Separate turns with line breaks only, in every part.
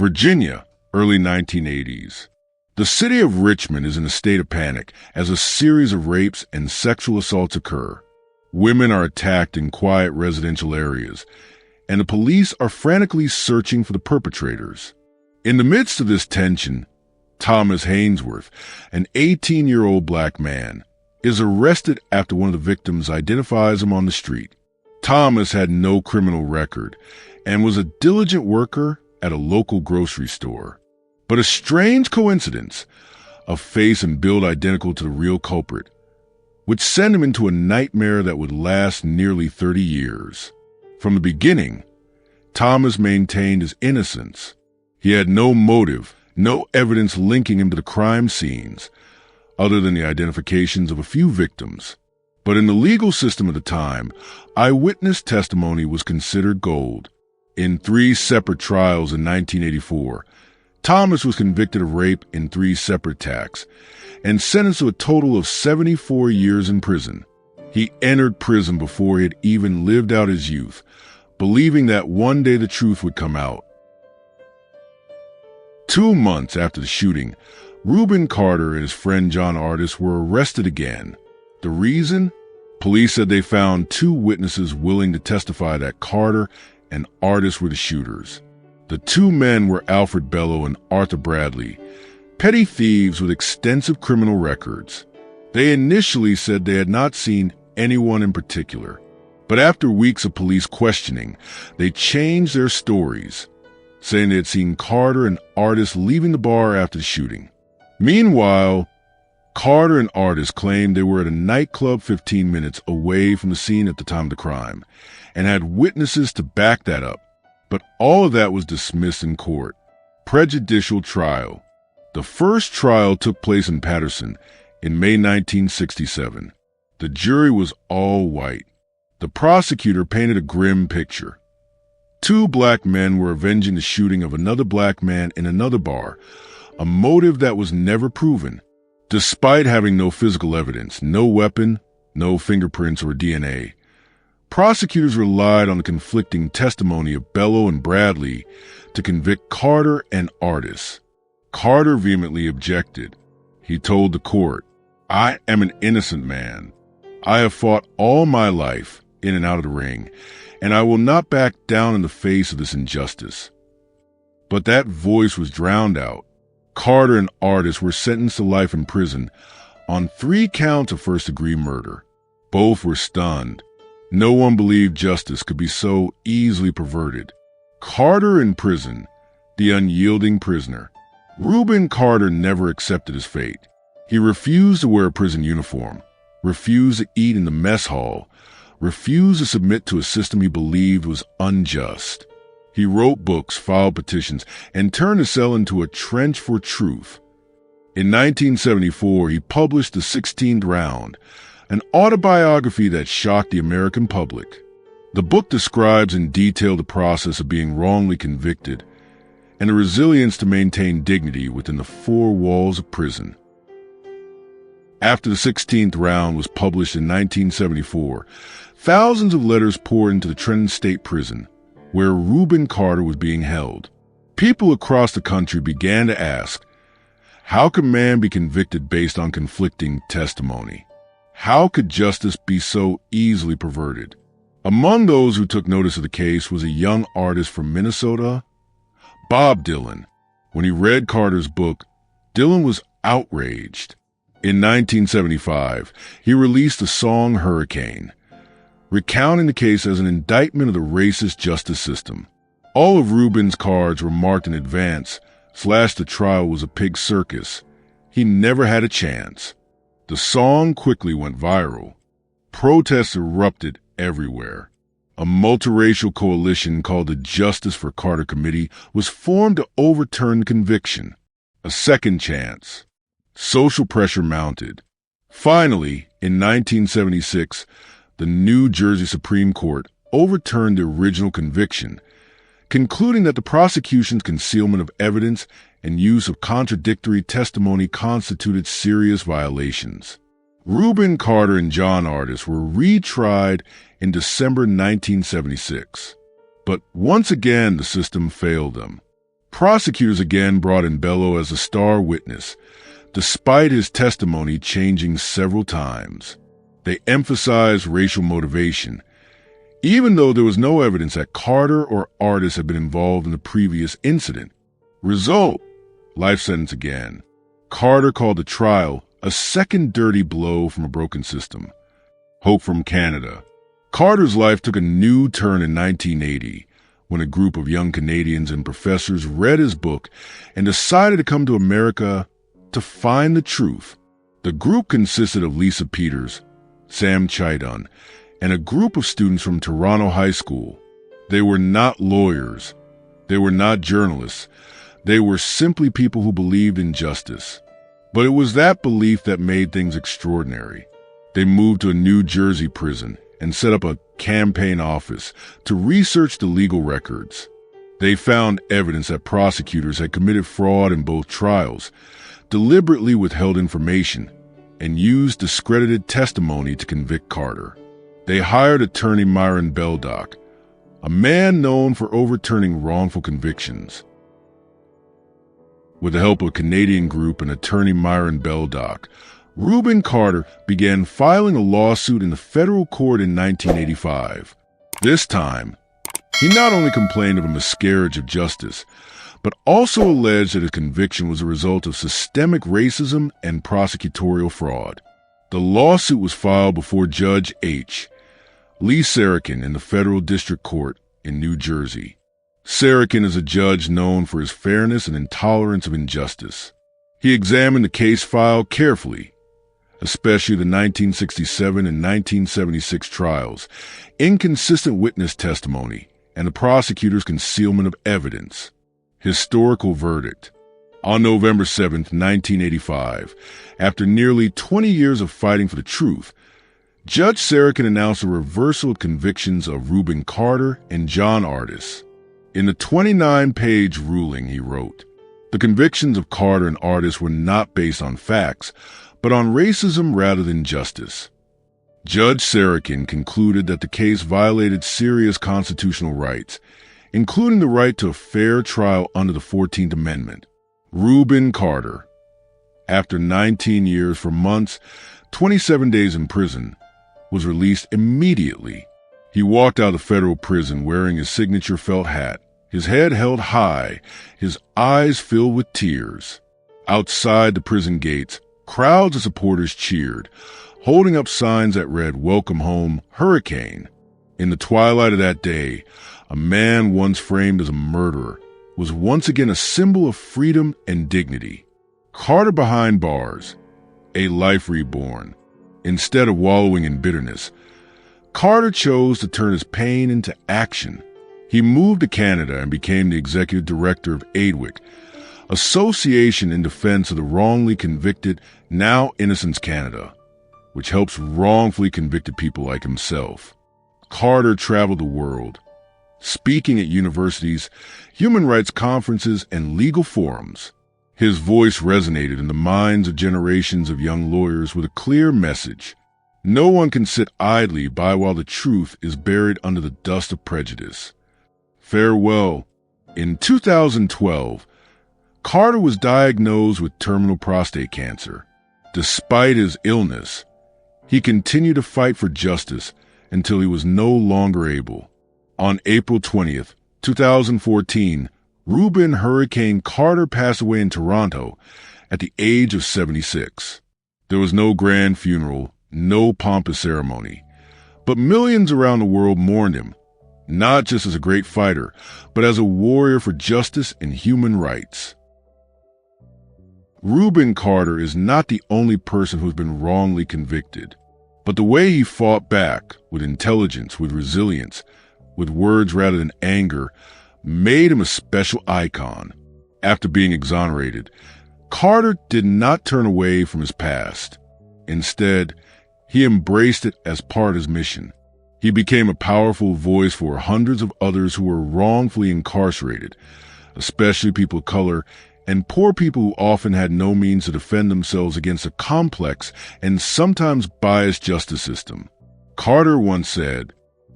Virginia, early 1980s. The city of Richmond is in a state of panic as a series of rapes and sexual assaults occur. Women are attacked in quiet residential areas, and the police are frantically searching for the perpetrators. In the midst of this tension, Thomas Hainsworth, an 18-year-old black man, is arrested after one of the victims identifies him on the street. Thomas had no criminal record and was a diligent worker at a local grocery store. But a strange coincidence, a face and build identical to the real culprit, would send him into a nightmare that would last nearly 30 years. From the beginning, Thomas maintained his innocence. He had no motive, no evidence linking him to the crime scenes, other than the identifications of a few victims. But in the legal system of the time, eyewitness testimony was considered gold. In 3 separate trials in 1984, Thomas was convicted of rape in 3 separate attacks and sentenced to a total of 74 years in prison. He entered prison before he had even lived out his youth, believing that one day the truth would come out. 2 months after the shooting, Rubin Carter and his friend John Artis were arrested again. The reason? Police said they found 2 witnesses willing to testify that Carter and Artis were the shooters. The 2 men were Alfred Bello and Arthur Bradley, petty thieves with extensive criminal records. They initially said they had not seen anyone in particular, but after weeks of police questioning, they changed their stories, saying they had seen Carter and Artis leaving the bar after the shooting. Meanwhile, Carter and Artis claimed they were at a nightclub 15 minutes away from the scene at the time of the crime and had witnesses to back that up. But all of that was dismissed in court. Prejudicial trial. The first trial took place in Paterson in May 1967. The jury was all white. The prosecutor painted a grim picture. 2 black men were avenging the shooting of another black man in another bar, a motive that was never proven. Despite having no physical evidence, no weapon, no fingerprints or DNA, prosecutors relied on the conflicting testimony of Bello and Bradley to convict Carter and Artis. Carter vehemently objected. He told the court, "I am an innocent man. I have fought all my life in and out of the ring, and I will not back down in the face of this injustice." But that voice was drowned out. Carter and Artis were sentenced to life in prison on 3 counts of first-degree murder. Both were stunned. No one believed justice could be so easily perverted. Carter in prison, the unyielding prisoner. Rubin Carter never accepted his fate. He refused to wear a prison uniform, refused to eat in the mess hall, refused to submit to a system he believed was unjust. He wrote books, filed petitions, and turned his cell into a trench for truth. In 1974, he published The 16th Round, an autobiography that shocked the American public. The book describes in detail the process of being wrongly convicted and the resilience to maintain dignity within the 4 walls of prison. After The 16th Round was published in 1974, thousands of letters poured into the Trenton State Prison, where Rubin Carter was being held. People across the country began to ask, how could man be convicted based on conflicting testimony? How could justice be so easily perverted? Among those who took notice of the case was a young artist from Minnesota, Bob Dylan. When he read Carter's book, Dylan was outraged. In 1975, he released the song Hurricane, recounting the case as an indictment of the racist justice system. All of Rubin's cards were marked in advance, / the trial was a pig circus. He never had a chance. The song quickly went viral. Protests erupted everywhere. A multiracial coalition called the Justice for Carter Committee was formed to overturn the conviction. A second chance. Social pressure mounted. Finally, in 1976, the New Jersey Supreme Court overturned the original conviction, concluding that the prosecution's concealment of evidence and use of contradictory testimony constituted serious violations. Rubin Carter and John Artis were retried in December 1976. But once again, the system failed them. Prosecutors again brought in Bello as a star witness, despite his testimony changing several times. They emphasized racial motivation, even though there was no evidence that Carter or Artis had been involved in the previous incident. Result: life sentence again. Carter called the trial a second dirty blow from a broken system. Hope from Canada. Carter's life took a new turn in 1980 when a group of young Canadians and professors read his book and decided to come to America to find the truth. The group consisted of Lisa Peters, Sam Chaidon, and a group of students from Toronto High School. They were not lawyers. They were not journalists. They were simply people who believed in justice. But it was that belief that made things extraordinary. They moved to a New Jersey prison and set up a campaign office to research the legal records. They found evidence that prosecutors had committed fraud in both trials, deliberately withheld information, and used discredited testimony to convict Carter. They hired attorney Myron Beldock, a man known for overturning wrongful convictions. With the help of a Canadian group and attorney Myron Beldock, Rubin Carter began filing a lawsuit in the federal court in 1985. This time, he not only complained of a miscarriage of justice, but also alleged that his conviction was a result of systemic racism and prosecutorial fraud. The lawsuit was filed before Judge H. Lee Sarakin in the Federal District Court in New Jersey. Sarakin is a judge known for his fairness and intolerance of injustice. He examined the case file carefully, especially the 1967 and 1976 trials, inconsistent witness testimony, and the prosecutor's concealment of evidence. Historical verdict. On November 7, 1985, after nearly 20 years of fighting for the truth, Judge Sarakin announced a reversal of convictions of Rubin Carter and John Artis. In the 29-page ruling, he wrote, "The convictions of Carter and Artis were not based on facts, but on racism rather than justice." Judge Sarakin concluded that the case violated serious constitutional rights, including the right to a fair trial under the 14th Amendment. Rubin Carter, after 19 years, 4 months, 27 days in prison, was released immediately. He walked out of federal prison wearing his signature felt hat, his head held high, his eyes filled with tears. Outside the prison gates, crowds of supporters cheered, holding up signs that read, "Welcome home, Hurricane." In the twilight of that day, a man once framed as a murderer was once again a symbol of freedom and dignity. Carter behind bars, a life reborn. Instead of wallowing in bitterness, Carter chose to turn his pain into action. He moved to Canada and became the executive director of AIDWIC, Association in Defense of the Wrongly Convicted, now Innocence Canada, which helps wrongfully convicted people like himself. Carter traveled the world, speaking at universities, human rights conferences, and legal forums. His voice resonated in the minds of generations of young lawyers with a clear message. No one can sit idly by while the truth is buried under the dust of prejudice. Farewell. In 2012, Carter was diagnosed with terminal prostate cancer. Despite his illness, he continued to fight for justice until he was no longer able. On April 20th, 2014, Rubin Hurricane Carter passed away in Toronto at the age of 76. There was no grand funeral, no pompous ceremony, but millions around the world mourned him, not just as a great fighter, but as a warrior for justice and human rights. Rubin Carter is not the only person who's been wrongly convicted, but the way he fought back with intelligence, with resilience, with words rather than anger, made him a special icon. After being exonerated, Carter did not turn away from his past. Instead, he embraced it as part of his mission. He became a powerful voice for hundreds of others who were wrongfully incarcerated, especially people of color and poor people who often had no means to defend themselves against a complex and sometimes biased justice system. Carter once said,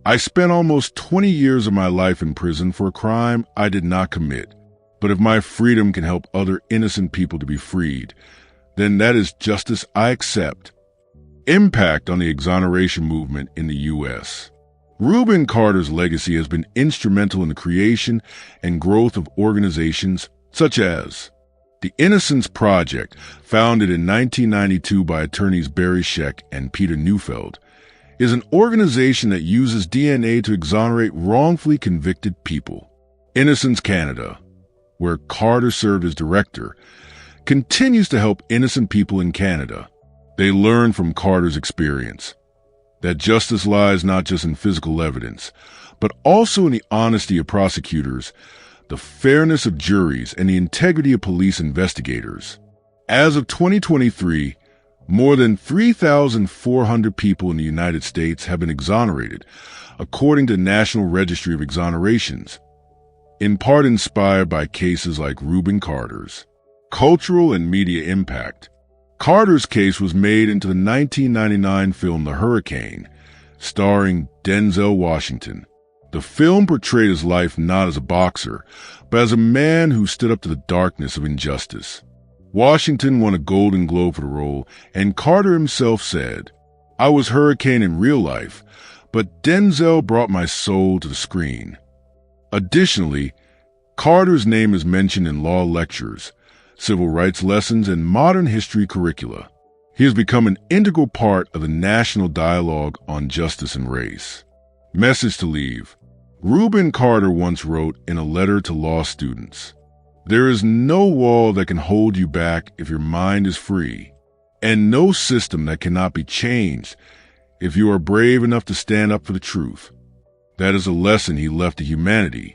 "I spent almost 20 years of my life in prison for a crime I did not commit, But if my freedom can help other innocent people to be freed, then that is justice I accept. Impact on the exoneration movement in the U.S. Rubin Carter's legacy has been instrumental in the creation and growth of organizations such as the InnocenceProject, founded in 1992 by attorneys Barry Scheck and Peter Neufeld, is an organization that uses DNA to exonerate wrongfully convicted people. Innocence Canada, where Carter served as director, continues to help innocent people in Canada. They learn from Carter's experience that justice lies not just in physical evidence, but also in the honesty of prosecutors, the fairness of juries, and the integrity of police investigators. As of 2023, more than 3,400 people in the United States have been exonerated, according to the National Registry of Exonerations, in part inspired by cases like Rubin Carter's. Cultural and media impact. Carter's case was made into the 1999 film The Hurricane, starring Denzel Washington. The film portrayed his life not as a boxer, but as a man who stood up to the darkness of injustice. Washington won a Golden Globe for the role, and Carter himself said, "I was Hurricane in real life, but Denzel brought my soul to the screen." Additionally, Carter's name is mentioned in law lectures, civil rights lessons, and modern history curricula. He has become an integral part of the national dialogue on justice and race. Message to leave. Rubin Carter once wrote in a letter to law students, "There is no wall that can hold you back if your mind is free, and no system that cannot be changed if you are brave enough to stand up for the truth." That is a lesson he left to humanity.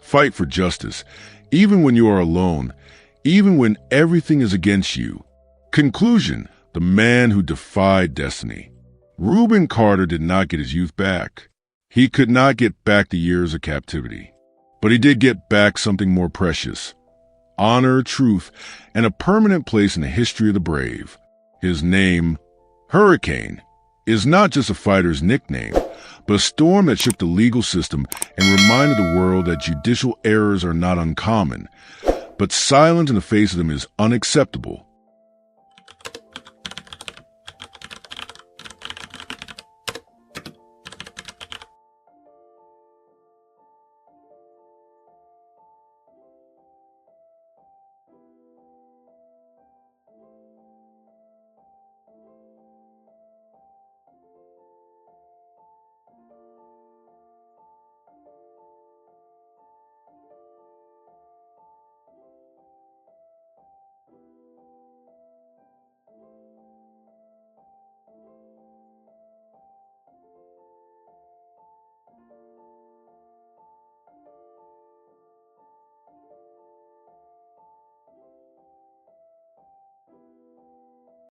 Fight for justice, even when you are alone, even when everything is against you. Conclusion: the man who defied destiny. Rubin Carter did not get his youth back. He could not get back the years of captivity. But he did get back something more precious: honor, truth, and a permanent place in the history of the brave. His name, Hurricane, is not just a fighter's nickname, but a storm that shook the legal system and reminded the world that judicial errors are not uncommon, but silence in the face of them is unacceptable.